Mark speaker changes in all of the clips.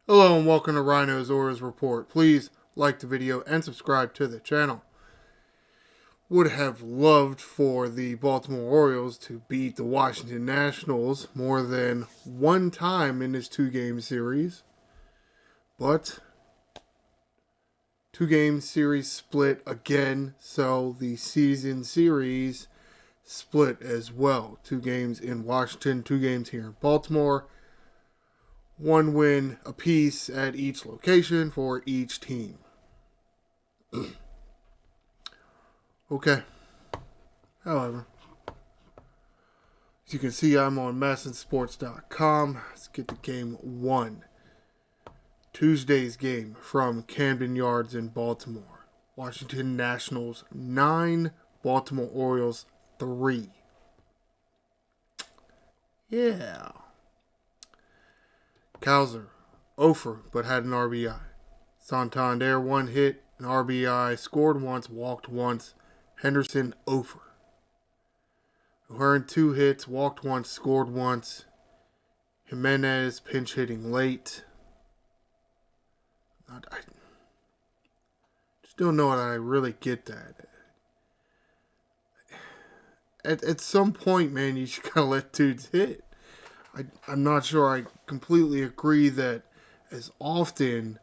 Speaker 1: Hello and welcome to Ryno's Orioles Report. Please like the video and subscribe to the channel. Would have loved for the Baltimore Orioles to beat the Washington Nationals more than one time in this two-game series. But two-game series split again, so the season series split as well. 2 games in Washington, 2 games here in Baltimore. 1 win apiece at each location for each team. Okay. However, as you can see, I'm on massinsports.com. Let's get to game 1. Tuesday's game from Camden Yards in Baltimore. Washington Nationals 9, Baltimore Orioles 3. Yeah. Cowser, 0 but had an RBI. Santander, 1 hit, an RBI, scored once, walked once. Henderson, 0. O'Hearn, 2 hits, walked once, scored once. Jimenez, pinch hitting late. I just don't know that I really get that. At some point, man, you just gotta let dudes hit. I'm not sure I completely agree that as often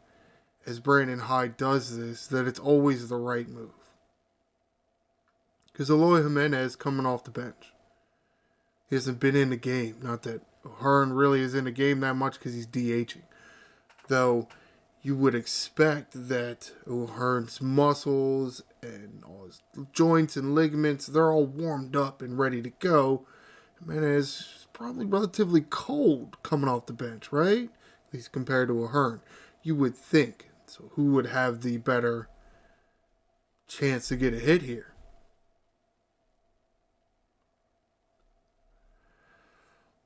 Speaker 1: as Brandon Hyde does this, that it's always the right move. Because Eloy Jimenez coming off the bench. He hasn't been in the game. Not that O'Hearn really is in the game that much because he's DHing. Though you would expect that O'Hearn's muscles and all his joints and ligaments, they're all warmed up and ready to go. Jimenez is probably relatively cold coming off the bench, right? At least compared to O'Hearn. You would think. So who would have the better chance to get a hit here?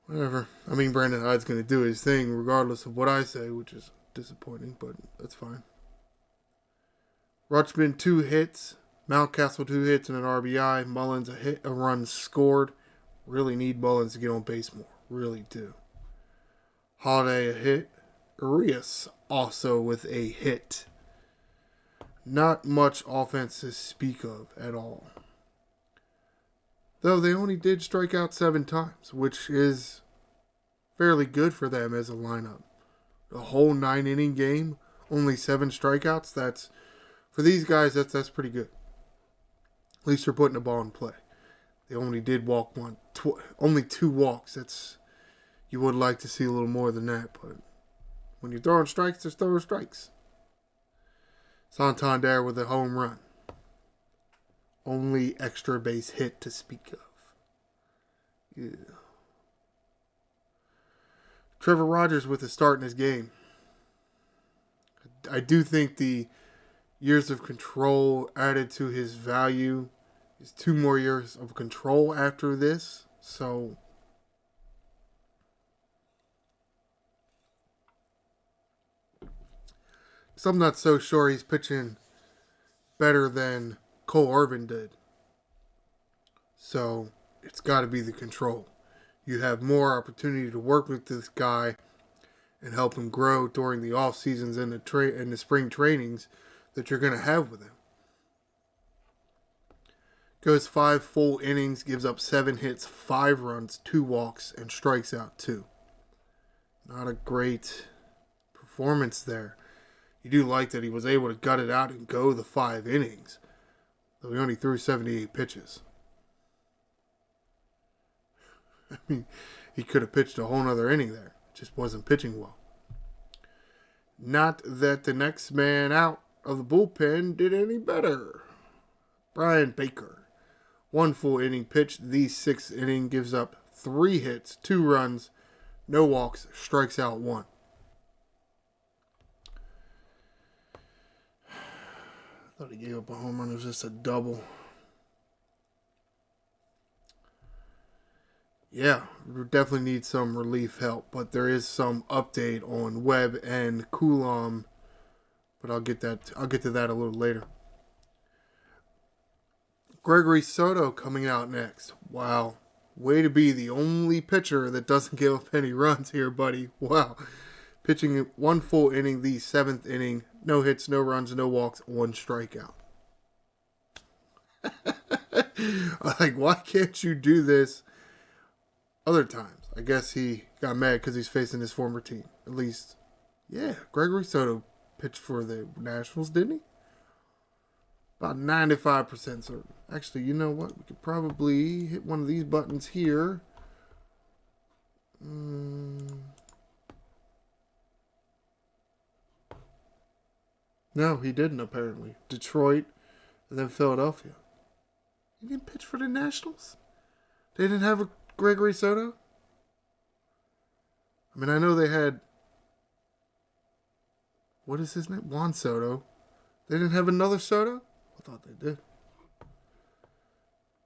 Speaker 1: Whatever. I mean, Brandon Hyde's going to do his thing regardless of what I say, which is disappointing, but that's fine. Rutschman, 2 hits. Mountcastle, 2 hits and an RBI. Mullins, a run scored. Really need Mullins to get on base more. Really do. Holiday, a hit. Urias also with a hit. Not much offense to speak of at all. Though they only did strike out 7 times, which is fairly good for them as a lineup. A whole 9-inning game, only 7 strikeouts. That's for these guys. That's pretty good. At least they're putting the ball in play. They only did walk only 2 walks. You would like to see a little more than that, but when you're throwing strikes, there's throwing strikes. Santander with a home run. Only extra base hit to speak of. Yeah. Trevor Rogers with a start in his game. I do think the years of control added to his value. Is 2 more years of control after this. So I'm not so sure he's pitching better than Cole Irvin did. So it's got to be the control. You have more opportunity to work with this guy and help him grow during the off seasons and the spring trainings that you're going to have with him. Goes 5 full innings, gives up 7 hits, 5 runs, 2 walks, and strikes out 2. Not a great performance there. You do like that he was able to gut it out and go the 5 innings, though he only threw 78 pitches. I mean, he could have pitched a whole nother inning there. Just wasn't pitching well. Not that the next man out of the bullpen did any better. Brian Baker. 1 full inning pitched. The 6th inning gives up 3 hits, 2 runs, no walks, strikes out 1. I thought he gave up a home run. It was just a double. Yeah, we definitely need some relief help, but there is some update on Webb and Coulomb, but I'll get to that a little later. Gregory Soto coming out next. Wow. Way to be the only pitcher that doesn't give up any runs here, buddy. Wow. pitching 1 full inning, the 7th inning. No hits, no runs, no walks, 1 strikeout. Like, why can't you do this other times? I guess he got mad because he's facing his former team. At least, yeah, Gregory Soto pitched for the Nationals, didn't he? About 95% certain. Actually, you know what? We could probably hit one of these buttons here. No, he didn't, apparently. Detroit and then Philadelphia. He didn't pitch for the Nationals? They didn't have a Gregory Soto? I mean, I know they had... What is his name? Juan Soto. They didn't have another Soto? I thought they did.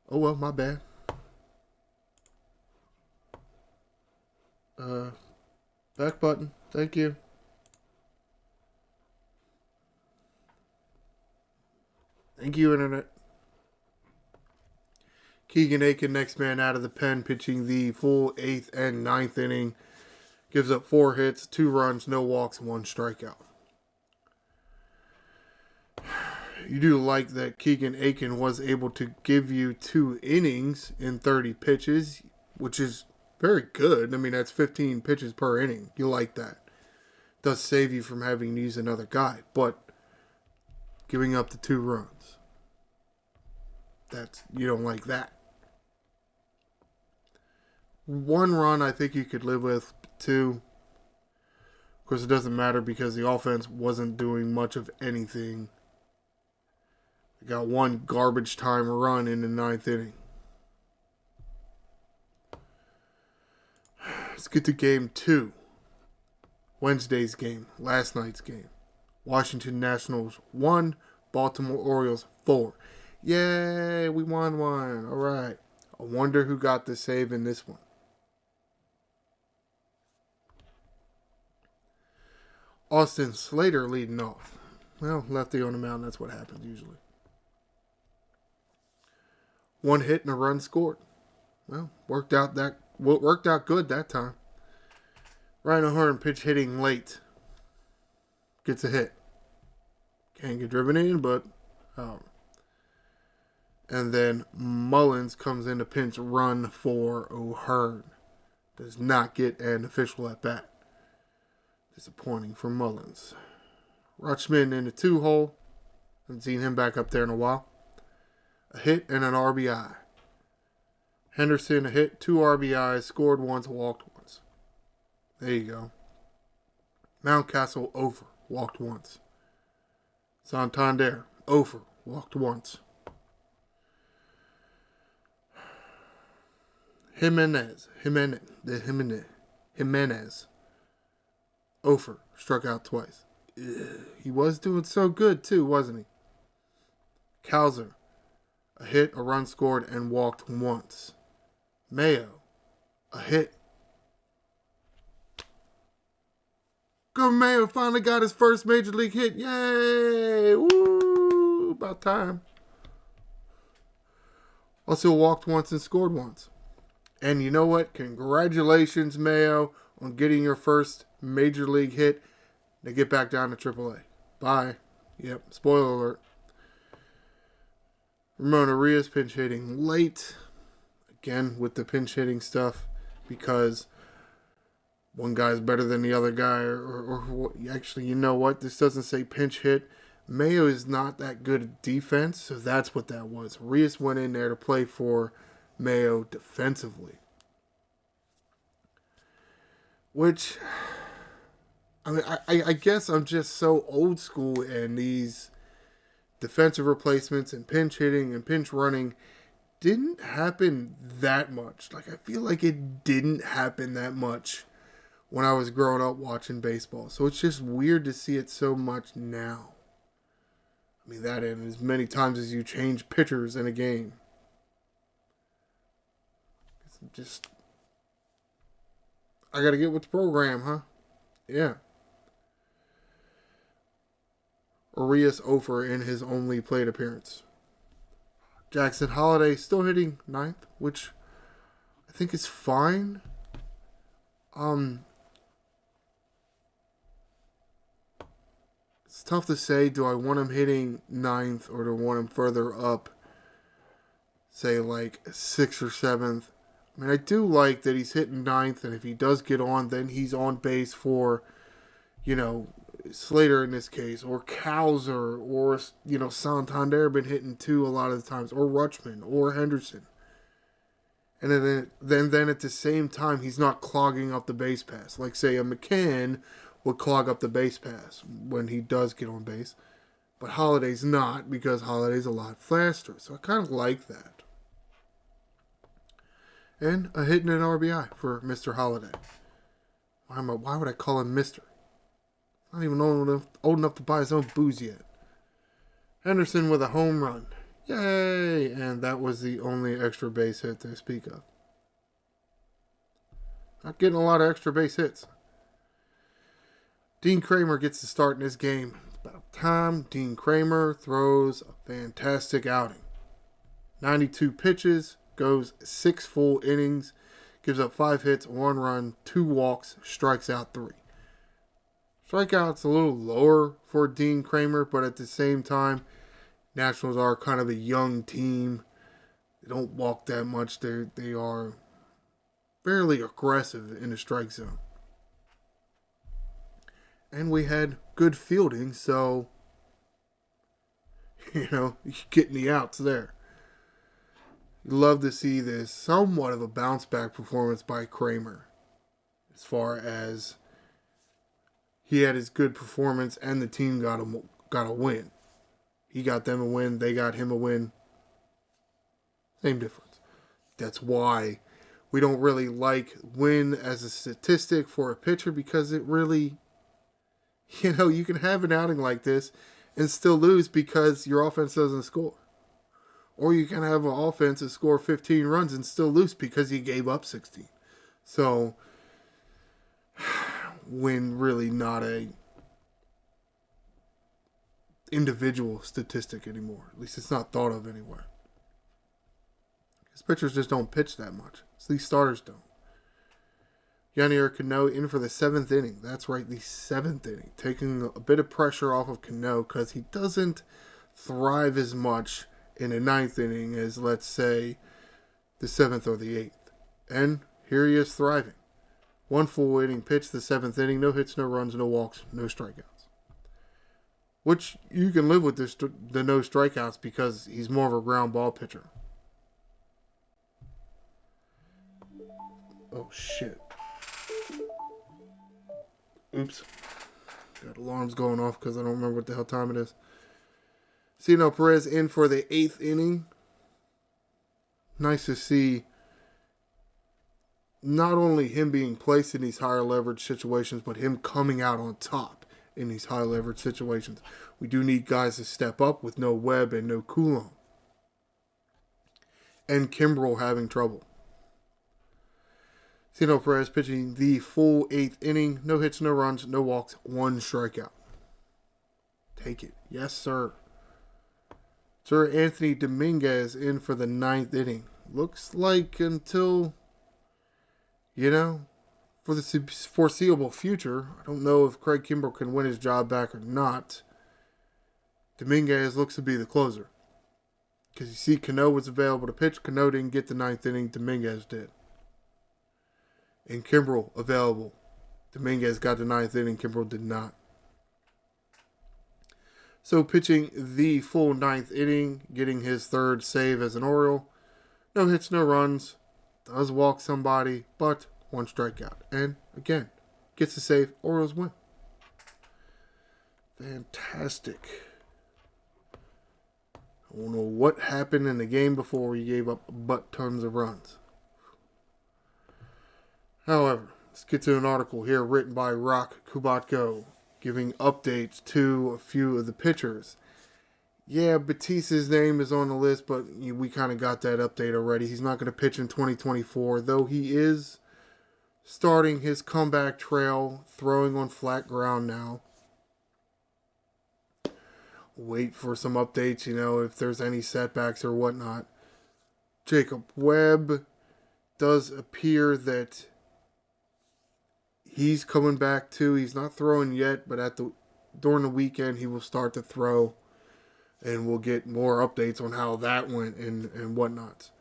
Speaker 1: Oh, well, my bad. Back button. Thank you. Thank you, Internet. Keegan Aiken, next man out of the pen, pitching the full 8th and 9th inning. Gives up 4 hits, 2 runs, no walks, 1 strikeout. You do like that Keegan Aiken was able to give you 2 innings in 30 pitches, which is very good. I mean, that's 15 pitches per inning. You like that. Does save you from having to use another guy, but giving up the 2 runs, you don't like that. 1 run I think you could live with. 2, of course, it doesn't matter because the offense wasn't doing much of anything. They got 1 garbage time run in the 9th inning. Let's get to game 2. Wednesday's game, last night's game. Washington Nationals 1, Baltimore Orioles 4. Yay, we won 1. All right. I wonder who got the save in this one. Austin Slater leading off. Well, lefty on the mound, that's what happens usually. 1 hit and a run scored. Well, worked out good that time. Ryno Hearn pitch hitting late. Gets a hit. Can't get driven in, but and then Mullins comes in to pinch run for O'Hearn. Does not get an official at bat. Disappointing for Mullins. Rutschman in the 2-hole. Haven't seen him back up there in a while. A hit and an RBI. Henderson, a hit, 2 RBIs, scored once, walked once. There you go. Mountcastle over, walked once. Santander, over, walked once. Jimenez, over, struck out twice. He was doing so good too, wasn't he? Cowser, a hit, a run scored, and walked once. Mayo, a hit. Go Mayo finally got his first major league hit. Yay! Woo! About time. Also walked once and scored once. And you know what? Congratulations, Mayo, on getting your first major league hit. Now get back down to AAA. Bye. Yep, spoiler alert. Ramon Arias pinch hitting late. Again, with the pinch hitting stuff, because one guy's better than the other guy, or actually, you know what? This doesn't say pinch hit. Mayo is not that good at defense, so that's what that was. Arias went in there to play for Mayo defensively. Which, I mean, I guess I'm just so old school, and these defensive replacements and pinch hitting and pinch running didn't happen that much. Like, I feel like it didn't happen that much when I was growing up watching baseball. So it's just weird to see it so much now. I mean, that and as many times as you change pitchers in a game. It's I gotta get with the program, huh? Yeah. Arias over in his only plate appearance. Jackson Holiday still hitting 9th, which I think is fine. It's tough to say, do I want him hitting ninth or do I want him further up, say like 6th or 7th? I mean, I do like that he's hitting ninth, and if he does get on, then he's on base for, you know, Slater in this case, or Cowser, or, you know, Santander been hitting two a lot of the times, or Rutschman, or Henderson. And then at the same time, he's not clogging up the base pass. Like, say, a McCann would clog up the base pass when he does get on base. But Holiday's not, because Holiday's a lot faster. So I kind of like that. And a hit and an RBI for Mr. Holiday. Why would I call him Mr.? Not even old enough to buy his own booze yet. Henderson with a home run. Yay! And that was the only extra base hit to speak of. Not getting a lot of extra base hits. Dean Kramer gets the start in this game. It's about time. Dean Kramer throws a fantastic outing. 92 pitches, goes 6 full innings, gives up 5 hits, 1 run, 2 walks, strikes out 3. Strikeout's a little lower for Dean Kramer, but at the same time, Nationals are kind of a young team. They don't walk that much. They are fairly aggressive in the strike zone. And we had good fielding, so, you know, getting the outs there. You love to see this somewhat of a bounce back performance by Kramer. As far as he had his good performance and the team got a win. He got them a win. They got him a win. Same difference. That's why we don't really like win as a statistic for a pitcher, because it really, you know, you can have an outing like this and still lose because your offense doesn't score. Or you can have an offense that score 15 runs and still lose because you gave up 16. So, win really not a individual statistic anymore. At least it's not thought of anywhere. Because pitchers just don't pitch that much. So these starters don't. Yanier Cano in for the 7th inning. That's right, the 7th inning. Taking a bit of pressure off of Cano because he doesn't thrive as much in the 9th inning as, let's say, the 7th or the 8th. And here he is thriving. 1 full inning pitch, the 7th inning. No hits, no runs, no walks, no strikeouts. Which you can live with the no strikeouts because he's more of a ground ball pitcher. Oh, shit. Oops. Got alarms going off because I don't remember what the hell time it is. Cino Perez in for the 8th inning. Nice to see not only him being placed in these higher leverage situations, but him coming out on top in these high leverage situations. We do need guys to step up with no Webb and no Coulomb. And Kimbrel having trouble. Cino Perez pitching the full 8th inning. No hits, no runs, no walks, 1 strikeout. Take it. Yes, sir. Sir Anthony Dominguez in for the 9th inning. Looks like until, you know, for the foreseeable future, I don't know if Craig Kimbrel can win his job back or not. Dominguez looks to be the closer. Because you see, Cano was available to pitch. Cano didn't get the 9th inning. Dominguez did. And Kimbrel available. Dominguez got the 9th inning. Kimbrel did not. So pitching the full 9th inning, getting his 3rd save as an Oriole. No hits, no runs. Does walk somebody, but 1 strikeout. And again, gets the save. Orioles win. Fantastic. I don't know what happened in the game before he gave up butt tons of runs. However, let's get to an article here written by Rock Kubatko, giving updates to a few of the pitchers. Yeah, Batista's name is on the list, but we kind of got that update already. He's not going to pitch in 2024, though he is starting his comeback trail, throwing on flat ground now. Wait for some updates, you know, if there's any setbacks or whatnot. Jacob Webb does appear that he's coming back too. He's not throwing yet, but at the during the weekend he will start to throw, and we'll get more updates on how that went and whatnot.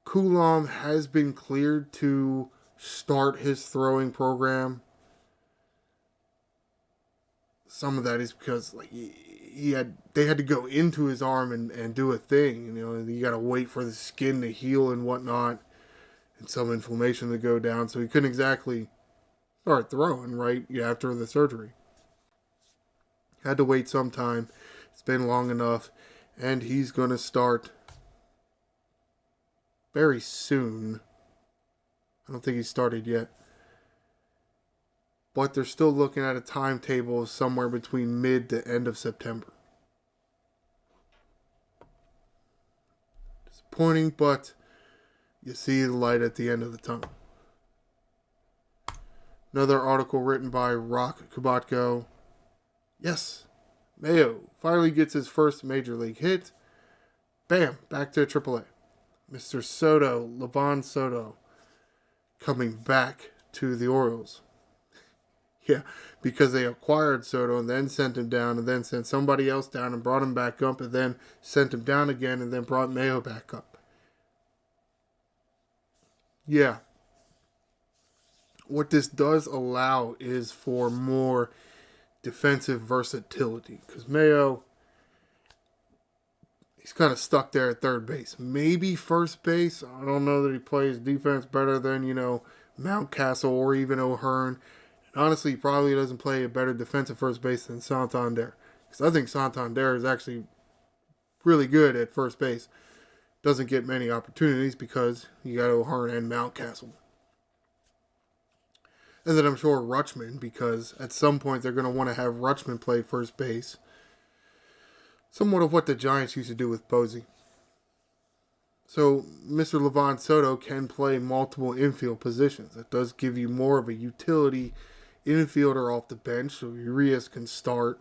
Speaker 1: Coulomb has been cleared to start his throwing program. Some of that is because like they had to go into his arm and do a thing. You know, you got to wait for the skin to heal and whatnot, and some inflammation to go down. So he couldn't exactly start throwing right after the surgery. Had to wait some time. It's been long enough, and he's going to start very soon. I don't think he started yet. But they're still looking at a timetable of somewhere between mid to end of September. Disappointing, but you see the light at the end of the tunnel. Another article written by Rock Kubatko. Yes, Mayo finally gets his first major league hit. Bam, back to AAA. Mr. Soto, Livan Soto, coming back to the Orioles. Yeah, because they acquired Soto and then sent him down and then sent somebody else down and brought him back up and then sent him down again and then brought Mayo back up. Yeah. What this does allow is for more defensive versatility. Because Mayo, he's kind of stuck there at third base. Maybe first base. I don't know that he plays defense better than, Mountcastle or even O'Hearn. And honestly, he probably doesn't play a better defensive first base than Santander. Because I think Santander is actually really good at first base. Doesn't get many opportunities because you got O'Hearn and Mountcastle. And then I'm sure Rutschman, because at some point they're going to want to have Rutschman play first base. Somewhat of what the Giants used to do with Posey. So Mr. Livan Soto can play multiple infield positions. That does give you more of a utility infielder off the bench. So Urias can start,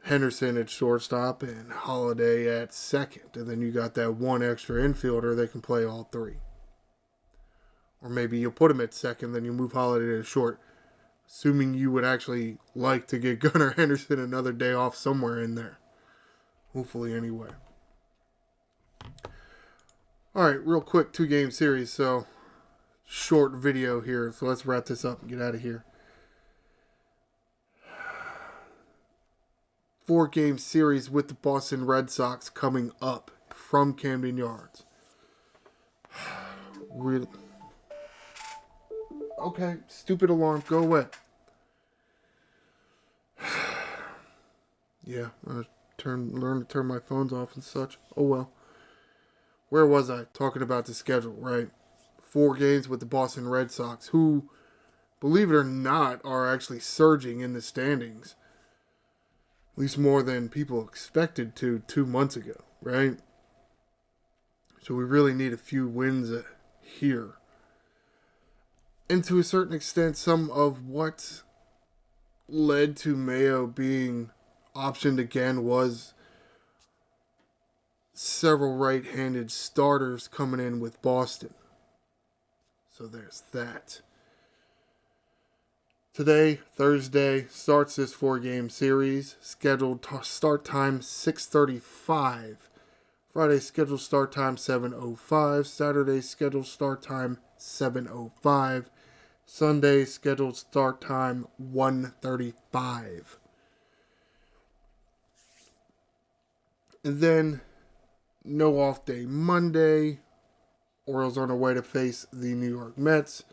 Speaker 1: Henderson at shortstop, and Holiday at second. And then you got that one extra infielder that can play all three. Or maybe you'll put him at second, then you move Holiday to short. Assuming you would actually like to get Gunnar Henderson another day off somewhere in there. Hopefully anyway. Alright, real quick 2-game series. So, short video here. So let's wrap this up and get out of here. 4-game series with the Boston Red Sox coming up from Camden Yards. Really... Okay, stupid alarm, go away. Yeah, I learn to turn my phones off and such. Oh well. Where was I? Talking about the schedule, right? 4 games with the Boston Red Sox, who, believe it or not, are actually surging in the standings. At least more than people expected to 2 months ago, right? So we really need a few wins here. And to a certain extent, some of what led to Mayo being optioned again was several right-handed starters coming in with Boston. So there's that. Today, Thursday, starts this 4-game series. Scheduled start time 6:35. Friday scheduled start time 7:05. Saturday scheduled start time 7:05. Sunday scheduled start time 1:35. And then no off day Monday. Orioles on their way to face the New York Mets.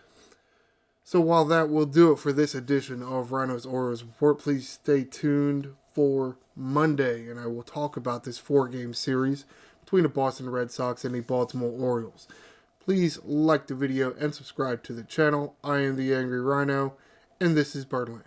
Speaker 1: So while that will do it for this edition of Ryno's Orioles Report, please stay tuned for Monday, and I will talk about this 4-game series between the Boston Red Sox and the Baltimore Orioles. Please like the video and subscribe to the channel. I am the Angry Ryno, and this is Birdland.